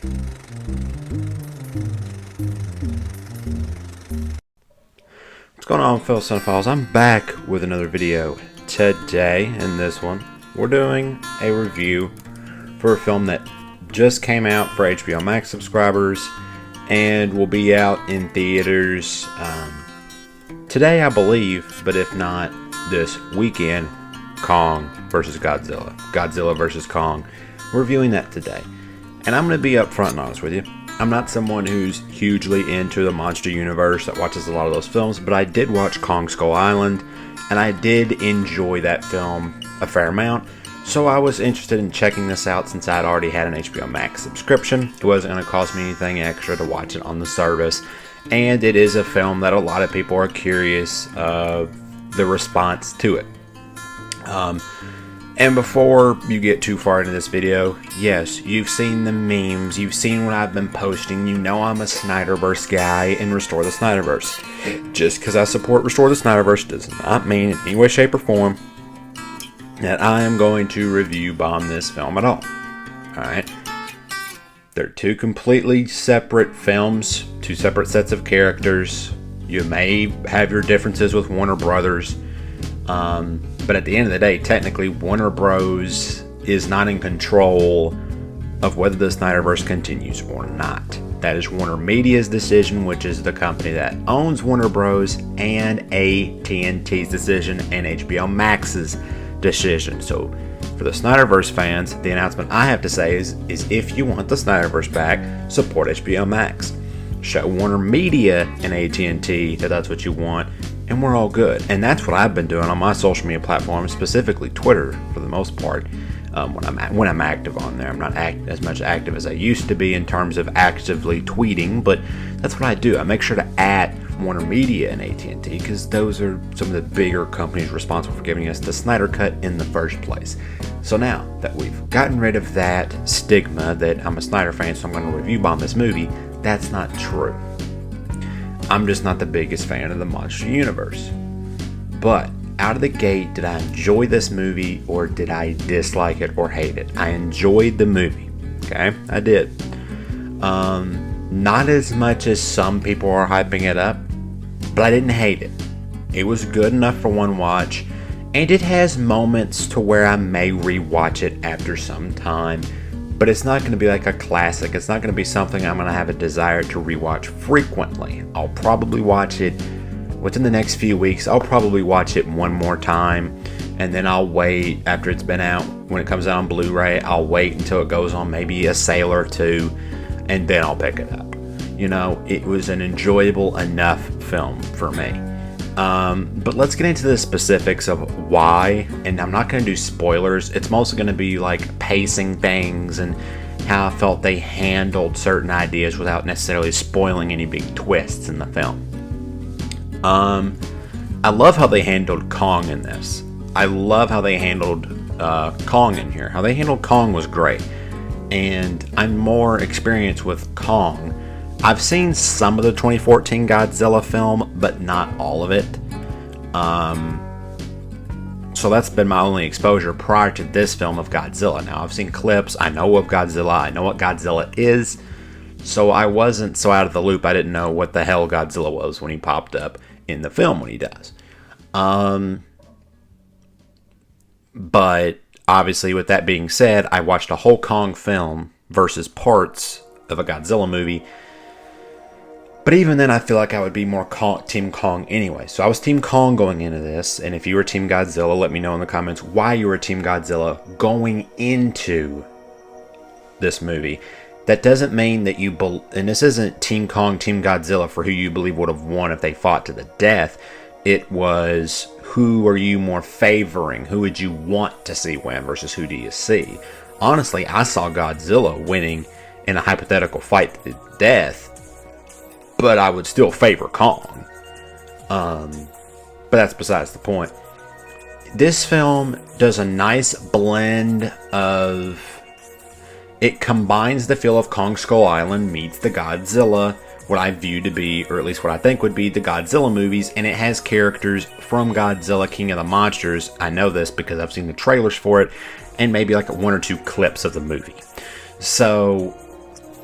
What's going on, fellow cinephiles? I'm back with another video today. In this one, we're doing a review for a film that just came out for HBO Max subscribers and will be out in theaters today, I believe, but if not, this weekend. Kong versus Godzilla. Godzilla versus Kong. We're reviewing that today. And I'm going to be upfront and honest with you. I'm not someone who's hugely into the monster universe that watches a lot of those films, but I did watch Kong Skull Island, and I did enjoy that film a fair amount. So I was interested in checking this out since I'd already had an HBO Max subscription. It wasn't going to cost me anything extra to watch it on the service. And it is a film that a lot of people are curious of the response to it. And before you get too far into this video, yes, you've seen the memes, you've seen what I've been posting, you know I'm a Snyderverse guy and Restore the Snyderverse. Just because I support Restore the Snyderverse does not mean in any way, shape, or form that I am going to review bomb this film at all. Alright? They're two completely separate films, two separate sets of characters. You may have your differences with Warner Brothers. But at the end of the day, technically, Warner Bros. Is not in control of whether the Snyderverse continues or not. That is Warner Media's decision, which is the company that owns Warner Bros. And AT&T's decision and HBO Max's decision. So, for the Snyderverse fans, the announcement I have to say is if you want the Snyderverse back, support HBO Max. Show Warner Media and AT&T that that's what you want, and we're all good. And that's what I've been doing on my social media platforms, specifically Twitter for the most part. When I'm active on there, I'm not as much active as I used to be in terms of actively tweeting, but that's what I do. I make sure to add Warner Media and AT&T because those are some of the bigger companies responsible for giving us the Snyder Cut in the first place. So now that we've gotten rid of that stigma that I'm a Snyder fan, so I'm going to review bomb this movie, that's not true. I'm just not the biggest fan of the monster universe. But out of the gate, did I enjoy this movie or did I dislike it or hate it? I enjoyed the movie. Okay, I did. Not as much as some people are hyping it up, but I didn't hate it. It was good enough for one watch, and it has moments to where I may rewatch it after some time. But it's not going to be like a classic. It's not going to be something I'm going to have a desire to rewatch frequently. I'll probably watch it within the next few weeks. I'll probably watch it one more time, and then I'll wait after it's been out. When it comes out on Blu-ray, I'll wait until it goes on maybe a sale or two, and then I'll pick it up. You know, it was an enjoyable enough film for me. But let's get into the specifics of why, and I'm not going to do spoilers. It's mostly going to be like pacing things and how I felt they handled certain ideas without necessarily spoiling any big twists in the film. I love how they handled Kong in this. I love how they handled Kong in here. How they handled Kong was great. And I'm more experienced with Kong. I've seen some of the 2014 Godzilla film, but not all of it. So that's been my only exposure prior to this film of Godzilla. Now, I've seen clips. I know of Godzilla. I know what Godzilla is. So I wasn't so out of the loop. I didn't know what the hell Godzilla was when he popped up in the film when he does. But obviously, with that being said, I watched a whole Kong film versus parts of a Godzilla movie. But even then, I feel like I would be more Team Kong anyway. So I was Team Kong going into this. And if you were Team Godzilla, let me know in the comments why you were Team Godzilla going into this movie. That doesn't mean that you... And this isn't Team Kong, Team Godzilla for who you believe would have won if they fought to the death. It was, who are you more favoring? Who would you want to see win versus who do you see? Honestly, I saw Godzilla winning in a hypothetical fight to the death. But I would still favor Kong. But that's besides the point. This film does a nice blend of... It combines the feel of Kong Skull Island meets the Godzilla, what I view to be, or at least what I think would be, the Godzilla movies, and it has characters from Godzilla King of the Monsters. I know this because I've seen the trailers for it, and maybe like one or two clips of the movie. So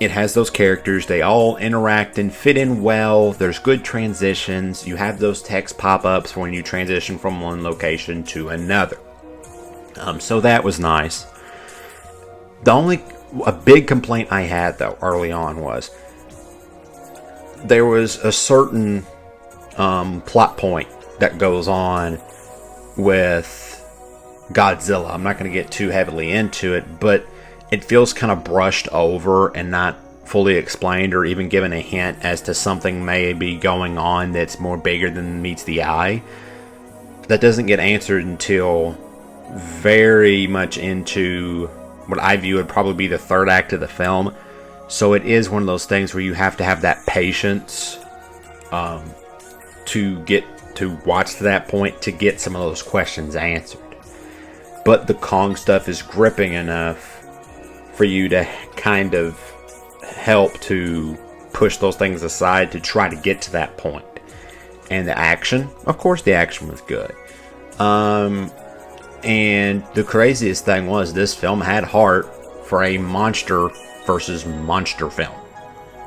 it has those characters. They all interact and fit in well. There's good transitions. You have those text pop-ups when you transition from one location to another. So that was nice. A big complaint I had, though, early on was there was a certain plot point that goes on with Godzilla. I'm not going to get too heavily into it, but it feels kind of brushed over and not fully explained or even given a hint as to something may be going on that's more bigger than meets the eye. That doesn't get answered until very much into what I view would probably be the third act of the film. So it is one of those things where you have to have that patience to get to watch to that point to get some of those questions answered. But the Kong stuff is gripping enough for you to kind of help to push those things aside to try to get to that point. And the action, of course the action was good. And the craziest thing was this film had heart for a monster versus monster film.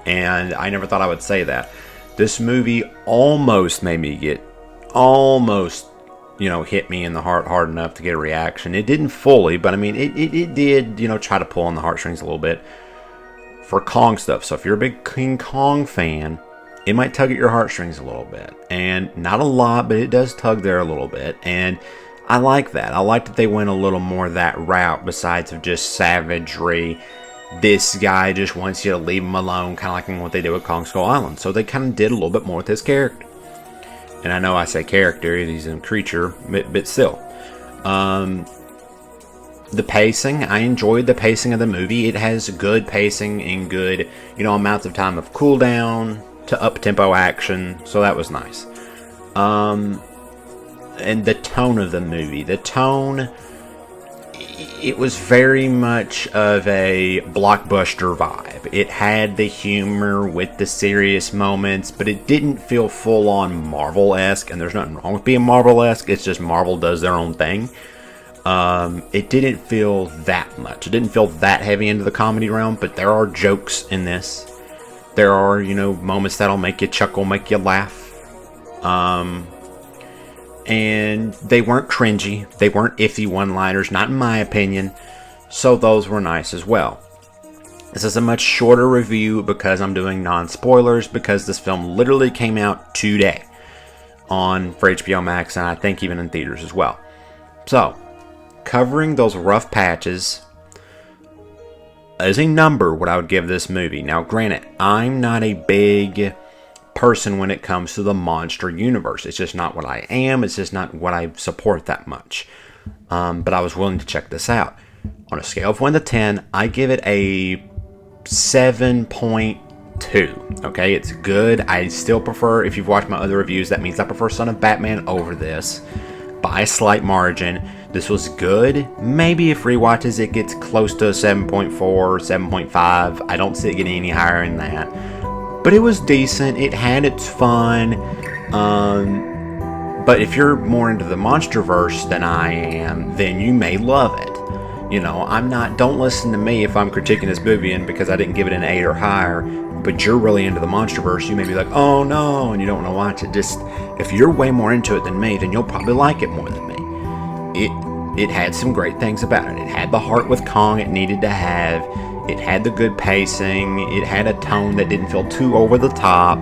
And I never thought I would say that. This movie almost made me get, hit me in the heart hard enough to get a reaction. It didn't fully, but I mean, it did, try to pull on the heartstrings a little bit for Kong stuff. So if you're a big King Kong fan, it might tug at your heartstrings a little bit. And not a lot, but it does tug there a little bit. And I like that. I like that they went a little more that route besides of just savagery. This guy just wants you to leave him alone, kind of like what they did with Kong Skull Island. So they kind of did a little bit more with his character. And I know I say character, he's a creature, but still. The pacing, I enjoyed the pacing of the movie. It has good pacing and good, amounts of time of cooldown to up-tempo action. So that was nice. And the tone of the movie. The tone, it was very much of a blockbuster vibe. It had the humor with the serious moments, but it didn't feel full-on Marvel-esque, and there's nothing wrong with being Marvel-esque. It's just Marvel does their own thing. It didn't feel that much. It didn't feel that heavy into the comedy realm, but there are jokes in this. There are, moments that'll make you chuckle, make you laugh. And they weren't cringy. They weren't iffy one-liners, not in my opinion. So those were nice as well. This is a much shorter review because I'm doing non-spoilers, because this film literally came out today for HBO Max, and I think even in theaters as well. So, covering those rough patches as a number, what I would give this movie. Now, granted, I'm not a big person when it comes to the monster universe. It's just not what I am. It's just not what I support that much. But I was willing to check this out. On a scale of 1 to 10, I give it a 7.2. Okay, it's good. I still prefer, if you've watched my other reviews, that means I prefer Son of Batman over this by a slight margin. This was good. Maybe if rewatches it gets close to 7.4, 7.5. I don't see it getting any higher than that. But it was decent. It had its fun. But if you're more into the MonsterVerse than I am, then you may love it. Don't listen to me if I'm critiquing this movie and because I didn't give it an 8 or higher, but you're really into the MonsterVerse, you may be like, oh no, and you don't want to watch it. Just, if you're way more into it than me, then you'll probably like it more than me. It had some great things about it. It had the heart with Kong it needed to have. It had the good pacing. It had a tone that didn't feel too over the top.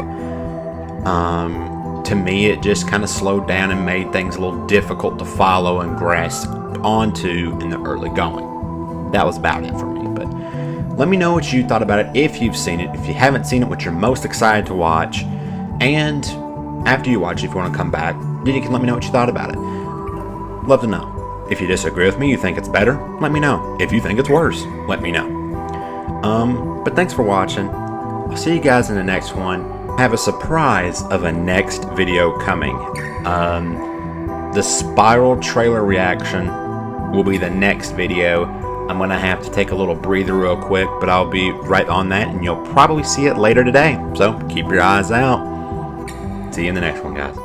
To me, it just kind of slowed down and made things a little difficult to follow and grasp onto in the early going. That was about it for me. But let me know what you thought about it if you've seen it. If you haven't seen it, what you're most excited to watch. And after you watch it, if you want to come back, then you can let me know what you thought about it. Love to know. If you disagree with me, you think it's better, let me know. If you think it's worse, let me know. But thanks for watching. I'll see you guys in the next one. I have a surprise of a next video coming. The Spiral trailer reaction will be the next video. I'm going to have to take a little breather real quick, but I'll be right on that, and you'll probably see it later today. So keep your eyes out. See you in the next one, guys.